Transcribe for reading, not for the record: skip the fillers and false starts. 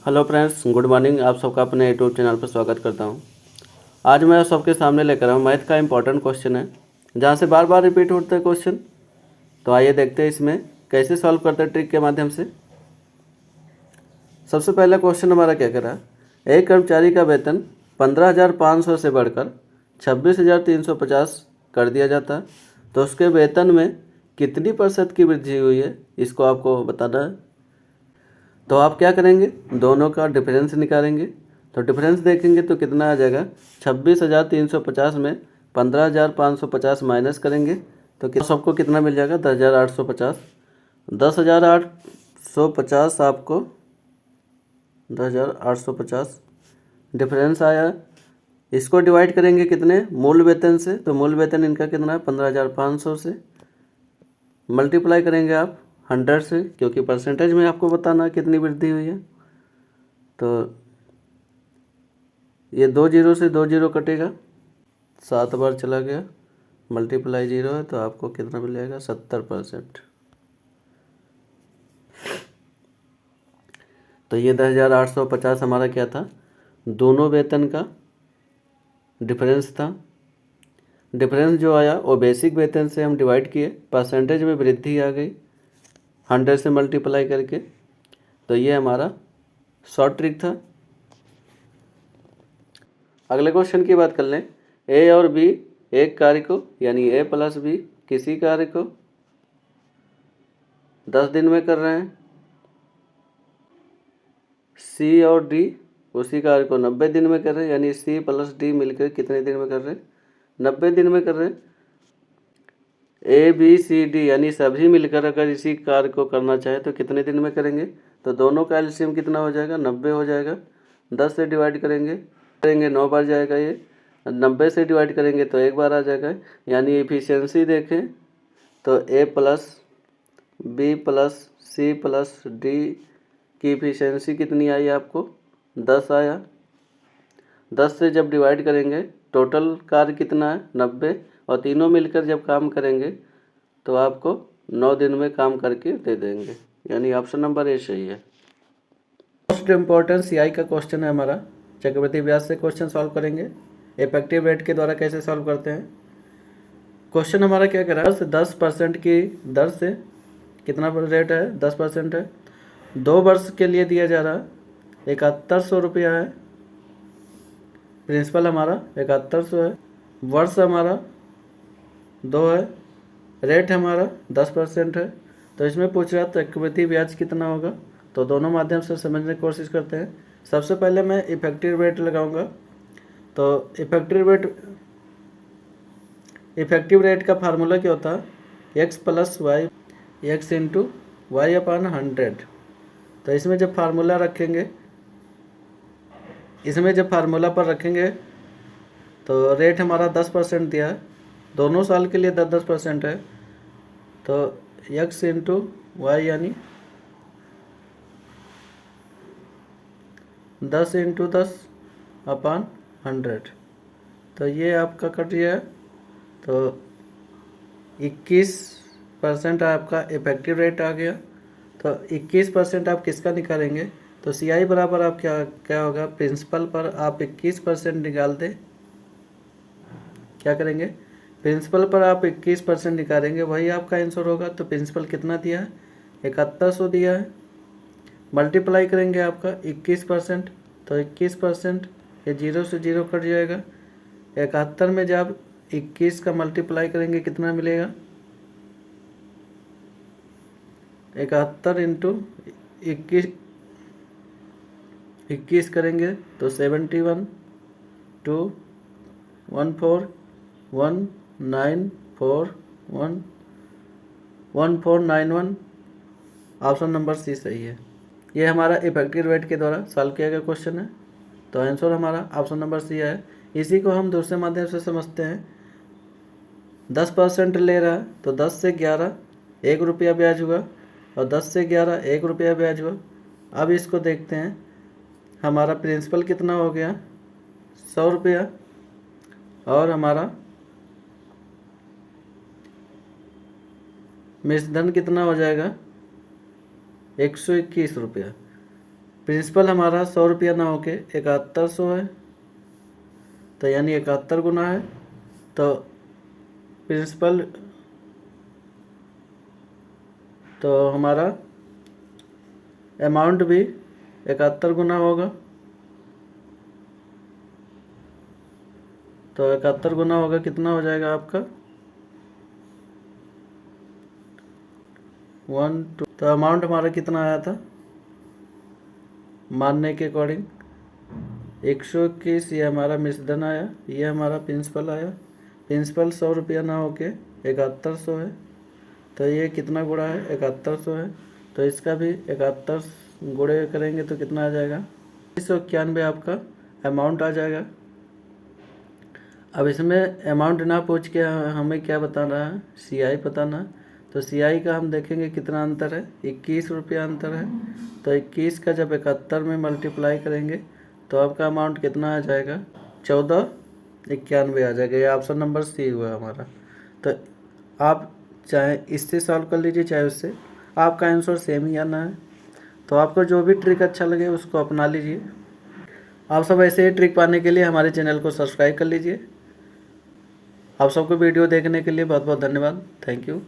Hello friends, good morning. आप सबका अपने यूट्यूब चैनल पर स्वागत करता हूं। आज मैं सबके सामने लेकर आया हूं मैथ का इम्पोर्टेंट क्वेश्चन है, जहां से बार बार रिपीट होता है क्वेश्चन। तो आइए देखते हैं इसमें कैसे सॉल्व करते हैं ट्रिक के माध्यम से। सबसे पहला क्वेश्चन हमारा क्या कह रहा है, एक कर्मचारी का वेतन 15,500 से बढ़कर 26,350 कर दिया जाता है, तो उसके वेतन में कितनी % की वृद्धि हुई है, इसको आपको बताना है। तो आप क्या करेंगे, दोनों का डिफरेंस निकालेंगे। तो डिफरेंस देखेंगे तो कितना आ जाएगा, 26,350 में 15,550 माइनस करेंगे तो सबको कितना मिल जाएगा, 10,850। 10,850 आपको 10,850 डिफरेंस आया। इसको डिवाइड करेंगे कितने, मूल वेतन से। तो मूल वेतन इनका कितना है, 15,500 से। मल्टीप्लाई करेंगे आप 100 से, क्योंकि परसेंटेज में आपको बताना कितनी वृद्धि हुई है। तो ये 2 जीरो से 2 जीरो कटेगा, 7 बार चला गया, मल्टीप्लाई 0 है तो आपको कितना मिल जाएगा, 70%। तो ये 10,850 हमारा क्या था, दोनों वेतन का डिफरेंस था। डिफरेंस जो आया वो बेसिक वेतन से हम डिवाइड किए, परसेंटेज में वृद्धि आ गई 100 से मल्टीप्लाई करके। तो ये हमारा शॉर्ट ट्रिक था। अगले क्वेश्चन की बात कर लें। ए और बी एक कार्य को, यानी ए प्लस बी किसी कार्य को 10 दिन में कर रहे हैं। सी और डी उसी कार्य को 90 दिन में कर रहे हैं, यानी सी प्लस डी मिलकर कितने दिन में कर रहे हैं, 90 दिन में कर रहे हैं। ए बी सी डी यानी सभी मिलकर अगर इसी कार्य को करना चाहे तो कितने दिन में करेंगे, तो दोनों का एलसीएम कितना हो जाएगा, 90 हो जाएगा। 10 से डिवाइड करेंगे 9 बार जाएगा, ये 90 से डिवाइड करेंगे तो एक बार आ जाएगा। यानी एफिशिएंसी देखें तो A plus B plus C plus D की एफिशिएंसी कितनी आई आपको, 10 आया। 10 से जब डिवाइड करेंगे टोटल कार्य कितना है, 90, और तीनों मिलकर जब काम करेंगे तो आपको 9 दिन में काम करके दे देंगे। यानी ऑप्शन नंबर ए सही है। मोस्ट इम्पोर्टेंट सीआई का क्वेश्चन है हमारा, चक्रवृद्धि ब्याज से क्वेश्चन सॉल्व करेंगे। इफेक्टिव रेट के द्वारा कैसे सॉल्व करते हैं। क्वेश्चन हमारा क्या कर रहा है, 10% की दर से कितना रेट है, 10% है। 2 वर्ष के लिए दिया जा रहा है, 7100 रुपया है। प्रिंसिपल हमारा 7100 है, वर्ष हमारा 2 है, रेट हमारा 10% है। तो इसमें पूछ रहा है चक्रवृद्धि ब्याज कितना होगा। तो दोनों माध्यम से समझने की कोशिश करते हैं। सबसे पहले मैं इफेक्टिव रेट लगाऊंगा। तो इफेक्टिव रेट का फार्मूला क्या होता है, x plus y x into y upon 100। तो इसमें जब फार्मूला रखेंगे तो रेट हमारा 10% दिया है, दोनों साल के लिए 10% है। तो x इंटू वाई यानी 10 इंटू 10 अपान 100। तो ये आपका कट गया है। तो 21% आपका इफेक्टिव रेट आ गया। तो 21% आप किसका निकालेंगे, तो सी आई बराबर आप क्या होगा, प्रिंसिपल पर आप 21% निकाल दें। क्या करेंगे, प्रिंसिपल पर आप 21% निकालेंगे, वही आपका आंसर होगा। तो प्रिंसिपल कितना दिया है, 7100 दिया है। मल्टीप्लाई करेंगे आपका 21%, तो 21% ये 0 से 0 कट जाएगा। 71 में जब 21 का मल्टीप्लाई करेंगे कितना मिलेगा, 71 इंटू 21 करेंगे तो 71 2 1491 ऑप्शन नंबर सी सही है। ये हमारा इफेक्टिव रेट के द्वारा सॉल्व किया गया क्वेश्चन है। तो आंसर हमारा ऑप्शन नंबर सी है। इसी को हम दूसरे माध्यम से समझते हैं। 10% ले रहा है तो 10 से 11 1 रुपया ब्याज हुआ, और 10 से 11 1 रुपया ब्याज हुआ। अब इसको देखते हैं, हमारा प्रिंसिपल कितना हो गया, 100 रुपया, और हमारा मिश्रधन कितना हो जाएगा, 121 रुपया। प्रिंसिपल हमारा 100 रुपया ना होके 7100 है, तो यानी 71 गुना है, तो प्रिंसिपल तो हमारा अमाउंट भी 71 गुना होगा। तो 71 गुना होगा, कितना हो जाएगा आपका 1 2। तो अमाउंट हमारा कितना आया था मानने के अकॉर्डिंग 121, ये हमारा मिश्रधन आया, ये हमारा प्रिंसिपल आया। प्रिंसिपल 100 रुपया ना होके 7100 है, तो ये कितना गुणा है 7100 है, तो इसका भी 71 गुणे करेंगे तो कितना आ जाएगा 191 आपका अमाउंट आ जाएगा। अब इसमें अमाउंट ना पूछ के हमें क्या बताना है, CI बताना है। तो CI का हम देखेंगे कितना अंतर है, 21 रुपया अंतर है। तो 21 का जब 71 में मल्टीप्लाई करेंगे तो आपका अमाउंट कितना आ जाएगा 1491 आ जाएगा। ये ऑप्शन नंबर C हुआ हमारा। तो आप चाहे इससे सॉल्व कर लीजिए चाहे उससे, आपका आंसर सेम ही आना है। तो आपको जो भी ट्रिक अच्छा लगे उसको अपना लीजिए। आप सब ऐसे ही ट्रिक पाने के लिए हमारे चैनल को सब्सक्राइब कर लीजिए। आप सबको वीडियो देखने के लिए बहुत बहुत धन्यवाद। Thank you.